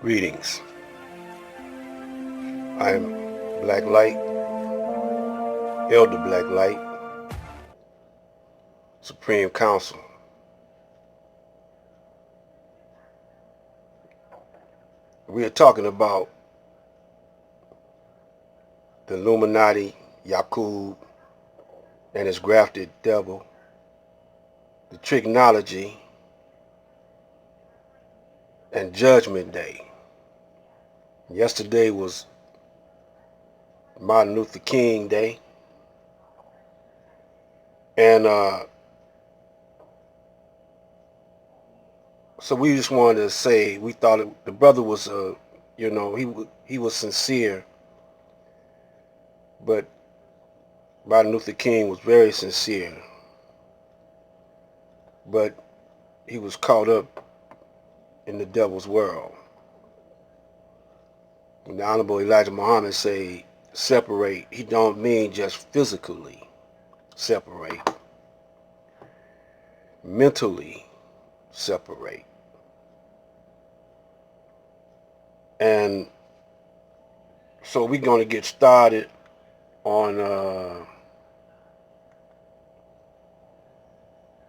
Greetings. I am Black Light, Elder Black Light, Supreme Council. We are talking about the Illuminati, Yaqub, and his grafted devil, the Tricknoledgy, and Judgment Day. Yesterday was Martin Luther King Day, and so we just wanted to say we thought the brother was, he was sincere, but Martin Luther King was very sincere, but he was caught up in the devil's world. When the Honorable Elijah Muhammad say separate, he don't mean just physically separate, mentally separate. And so we're going to get started on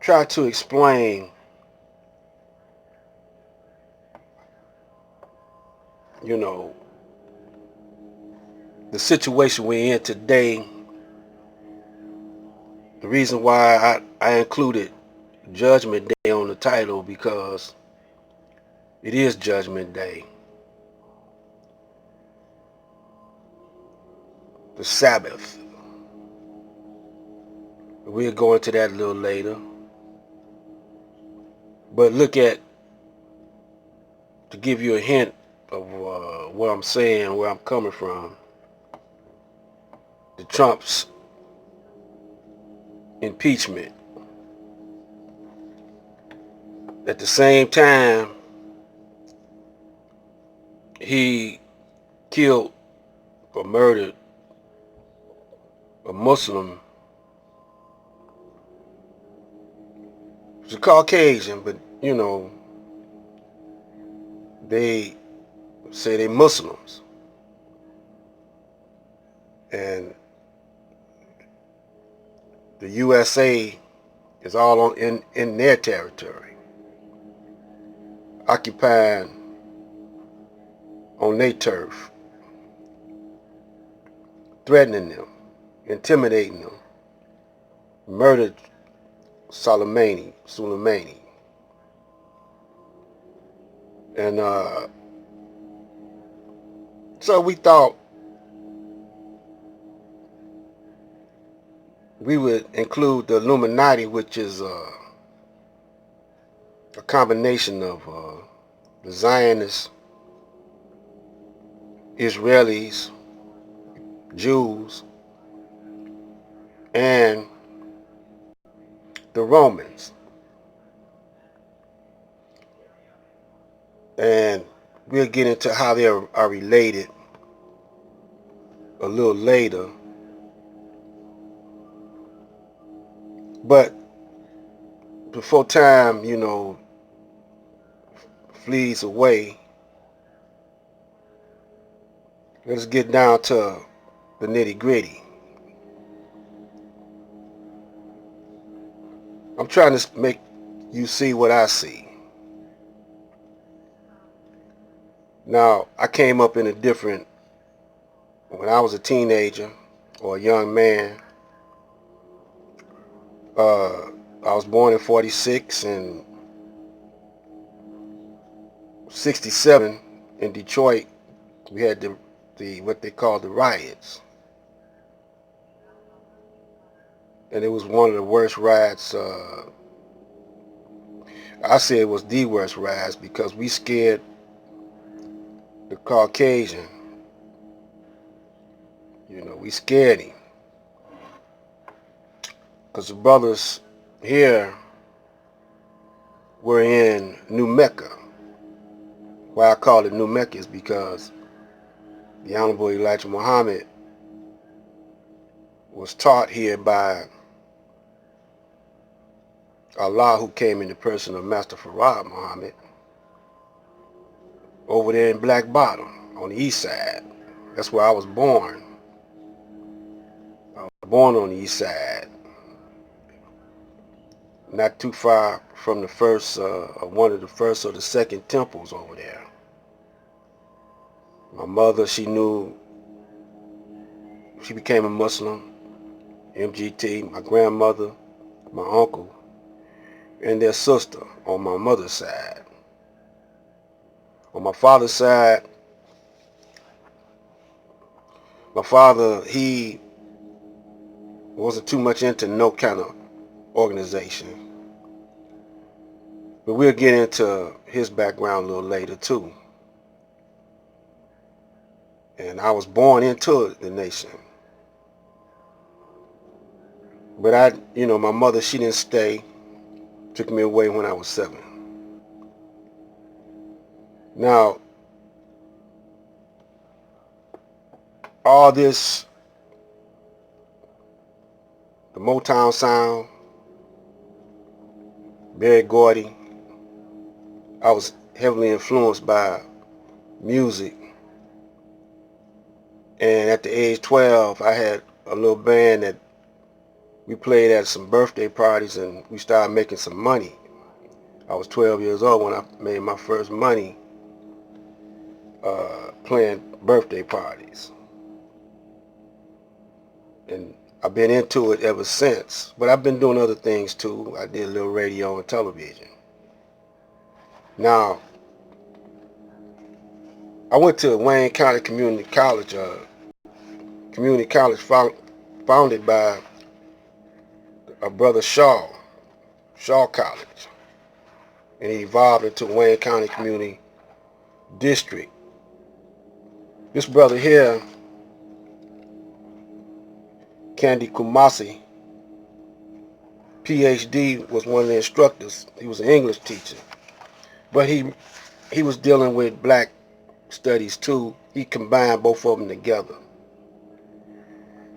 try to explain, the situation we're in today. The reason why I included Judgment Day on the title, because it is Judgment Day. The Sabbath. We'll go into that a little later. But to give you a hint of what I'm saying, where I'm coming from, the Trump's impeachment. At the same time, he killed or murdered a Muslim. He's a Caucasian, but they say they're Muslims. And the USA is all in their territory, occupying on their turf, threatening them, intimidating them, murdered Soleimani. And so we thought we would include the Illuminati, which is a combination of the Zionists, Israelis, Jews, and the Romans. And we'll get into how they are related a little later. But before time, flees away, let's get down to the nitty-gritty. I'm trying to make you see what I see. Now, I came up in when I was a teenager or a young man. I was born in 46, and 67 in Detroit, we had the what they call the riots. And it was one of the worst riots. I say it was the worst riots because we scared the Caucasian. We scared him. Because the brothers here were in New Mecca. Why I call it New Mecca is because the Honorable Elijah Muhammad was taught here by Allah, who came in the person of Master Farad Muhammad, over there in Black Bottom on the east side. That's where I was born. I was born on the east side, not too far from the first, one of the first or the second temples over there. My mother, she became a Muslim, MGT. My grandmother, my uncle, and their sister on my mother's side. On my father's side, my father, he wasn't too much into no kind of organization. But we'll get into his background a little later too. And I was born into the nation. But my mother, she didn't stay. Took me away when I was 7. Now, all this, the Motown sound, Berry Gordy, I was heavily influenced by music. And at the age 12, I had a little band that we played at some birthday parties, and we started making some money. I was 12 years old when I made my first money playing birthday parties. And I've been into it ever since. But I've been doing other things too. I did a little radio and television. Now, I went to Wayne County Community College, founded by a brother Shaw College. And it evolved into Wayne County Community District. This brother here, Candy Kumasi, PhD, was one of the instructors. He was an English teacher. But he was dealing with black studies too. He combined both of them together.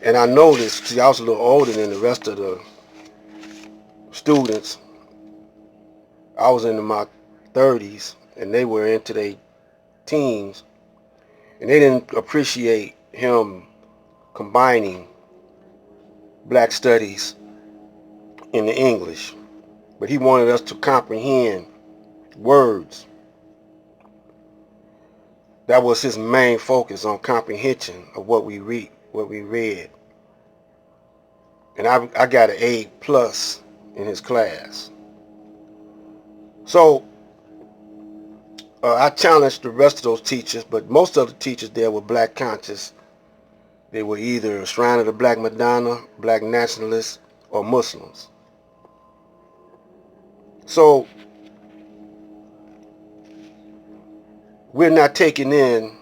And I noticed, see, I was a little older than the rest of the students. I was into my 30s and they were into their teens. And they didn't appreciate him combining black studies into English. But he wanted us to comprehend words. That was his main focus, on comprehension of what we read. And I got an A+ in his class. So I challenged the rest of those teachers, but most of the teachers there were black conscious. They were either Shrine of the Black Madonna, black nationalists, or Muslims. So we're not taking in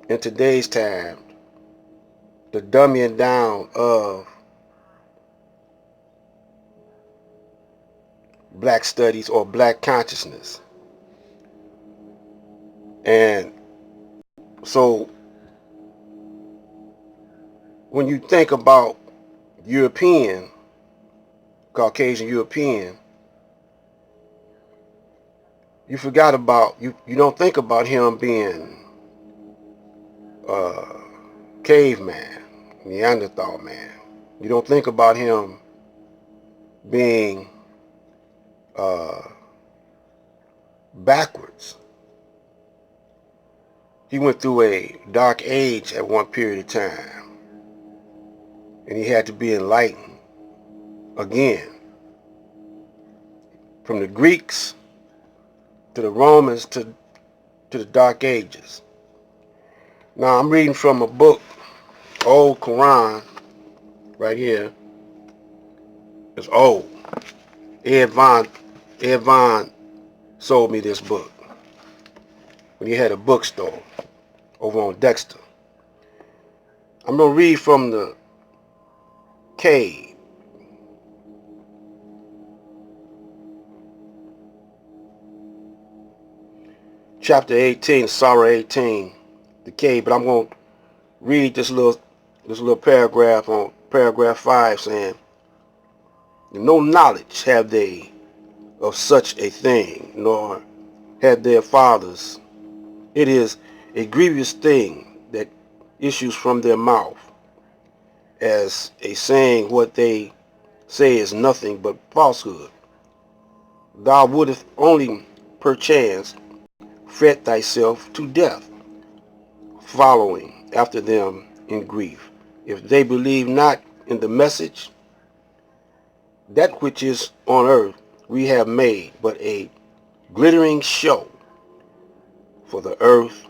today's time, the dumbing down of black studies or black consciousness. And so when you think about Caucasian European, you don't think about him being caveman, Neanderthal man. You don't think about him being backwards. He went through a dark age at one period of time, and he had to be enlightened again. From the Greeks to the Romans to the Dark Ages. Now I'm reading from a book, old Quran, right here. It's old. Ed Von sold me this book when he had a bookstore over on Dexter. I'm going to read from the cave. Chapter 18, Surah 18, the cave. But I'm going to read this little paragraph on paragraph 5 saying, no knowledge have they of such a thing, nor had their fathers It is a grievous thing that issues from their mouth, as a saying what they say is nothing but falsehood. Thou wouldst only perchance fret thyself to death, following after them in grief. If they believe not in the message, that which is on earth we have made but a glittering show for the earth,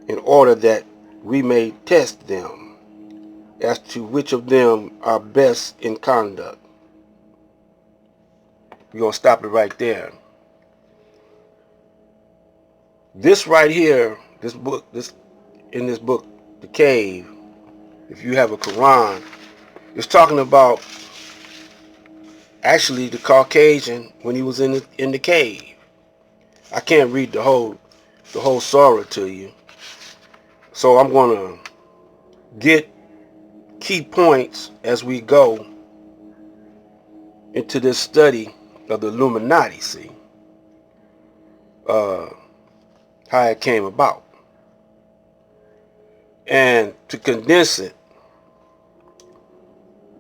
in order that we may test them as to which of them are best in conduct. We're going to stop it right there. This right here, in this book, The Cave, if you have a Quran, it's talking about actually the Caucasian when he was in the cave. I can't read the whole surah to you, so I'm going to get key points as we go into this study of the Illuminati. See how it came about, and to condense it,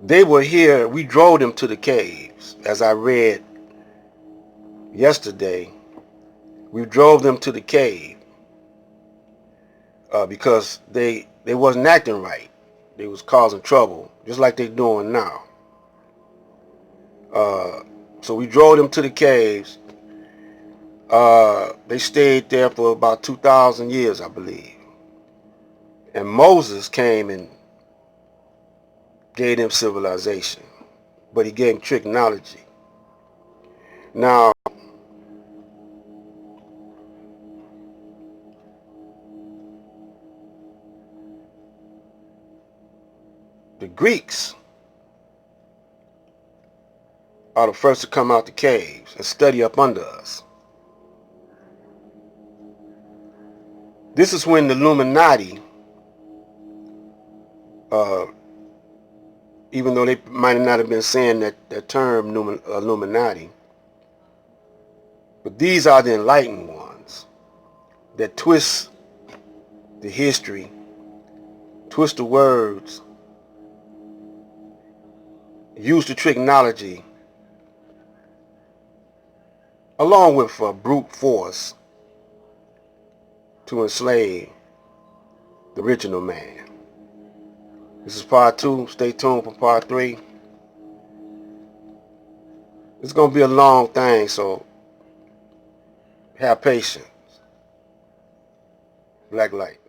they were here. We drove them to the caves, as I read yesterday. We drove them to the cave because they wasn't acting right. They was causing trouble, just like they're doing now. So we drove them to the caves. They stayed there for about 2,000 years, I believe. And Moses came and gave them civilization, but he gave them Tricknoledgy. Now, the Greeks are the first to come out the caves and study up under us. This is when the Illuminati, even though they might not have been saying that term Illuminati, but these are the enlightened ones that twist the history, twist the words, use the Tricknoledgy, along with brute force, to enslave the original man. This is part 2. Stay tuned for part 3. It's going to be a long thing, so have patience. Black light.